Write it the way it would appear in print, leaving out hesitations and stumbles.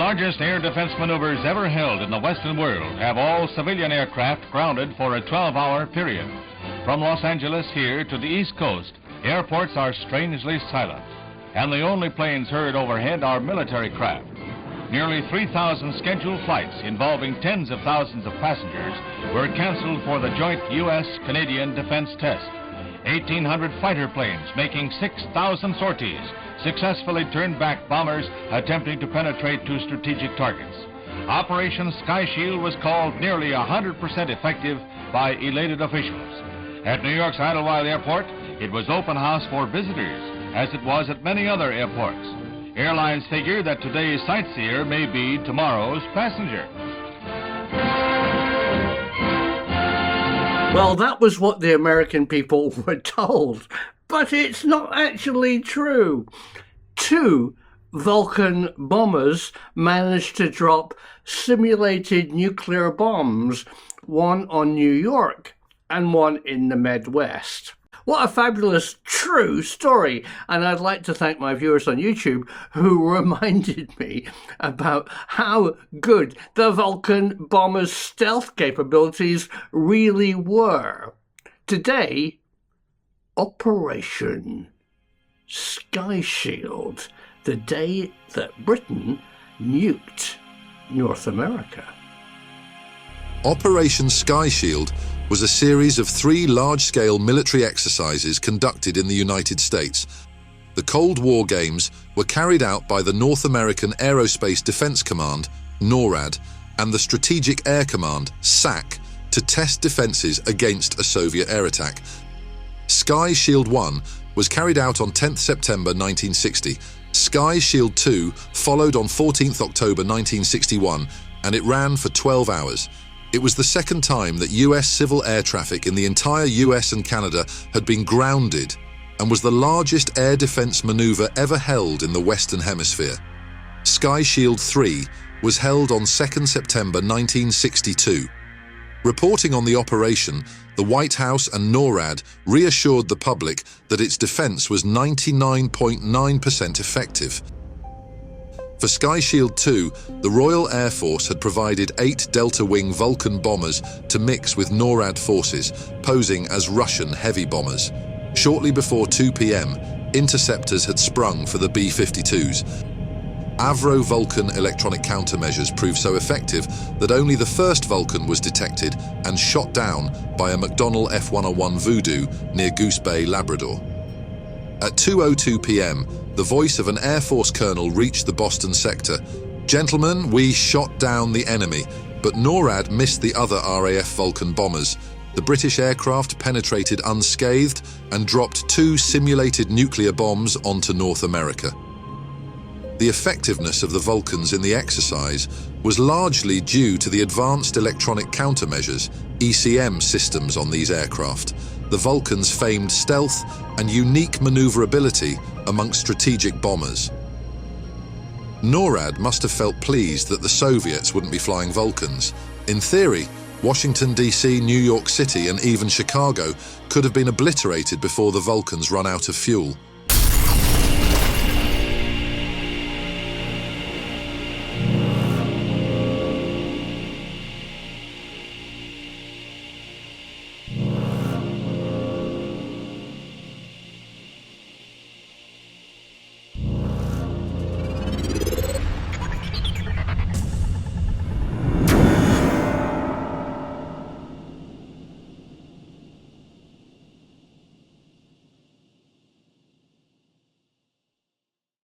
largest air defense maneuvers ever held in the Western world have all civilian aircraft grounded for a 12-hour period. From Los Angeles here to the East Coast, airports are strangely silent, and the only planes heard overhead are military craft. Nearly 3,000 scheduled flights involving tens of thousands of passengers were canceled for the joint U.S.-Canadian defense test. 1,800 fighter planes making 6,000 sorties successfully turned back bombers attempting to penetrate to strategic targets. Operation Sky Shield was called nearly 100% effective by elated officials. At New York's Idlewild Airport, it was open house for visitors, as it was at many other airports. Airlines figure that today's sightseer may be tomorrow's passenger. Well, that was what the American people were told, but it's not actually true. 2 Vulcan bombers managed to drop simulated nuclear bombs, one on New York and one in the Midwest. What a fabulous true story, and I'd like to thank my viewers on YouTube who reminded me about how good the Vulcan bombers' stealth capabilities really were. Today, Operation Sky Shield, the day that Britain nuked North America. Operation Sky Shield was a series of 3 large-scale military exercises conducted in the United States. The Cold War Games were carried out by the North American Aerospace Defense Command, NORAD, and the Strategic Air Command, SAC, to test defenses against a Soviet air attack. Sky Shield 1 was carried out on 10th September 1960. Sky Shield 2 followed on 14th October 1961, and it ran for 12 hours. It was the second time that US civil air traffic in the entire US and Canada had been grounded, and was the largest air defense maneuver ever held in the Western Hemisphere. Sky Shield 3 was held on 2nd September 1962. Reporting on the operation, the White House and NORAD reassured the public that its defense was 99.9% effective. For Sky Shield 2, the Royal Air Force had provided 8 Delta Wing Vulcan bombers to mix with NORAD forces, posing as Russian heavy bombers. Shortly before 2 p.m., interceptors had sprung for the B-52s. Avro Vulcan electronic countermeasures proved so effective that only the first Vulcan was detected and shot down by a McDonnell F-101 Voodoo near Goose Bay, Labrador. At 2:02 p.m., the voice of an Air Force colonel reached the Boston sector. "Gentlemen, we shot down the enemy," but NORAD missed the other RAF Vulcan bombers. The British aircraft penetrated unscathed and dropped 2 simulated nuclear bombs onto North America. The effectiveness of the Vulcans in the exercise was largely due to the advanced electronic countermeasures, ECM systems on these aircraft, the Vulcans' famed stealth and unique maneuverability amongst strategic bombers. NORAD must have felt pleased that the Soviets wouldn't be flying Vulcans. In theory, Washington, D.C., New York City, and even Chicago could have been obliterated before the Vulcans run out of fuel.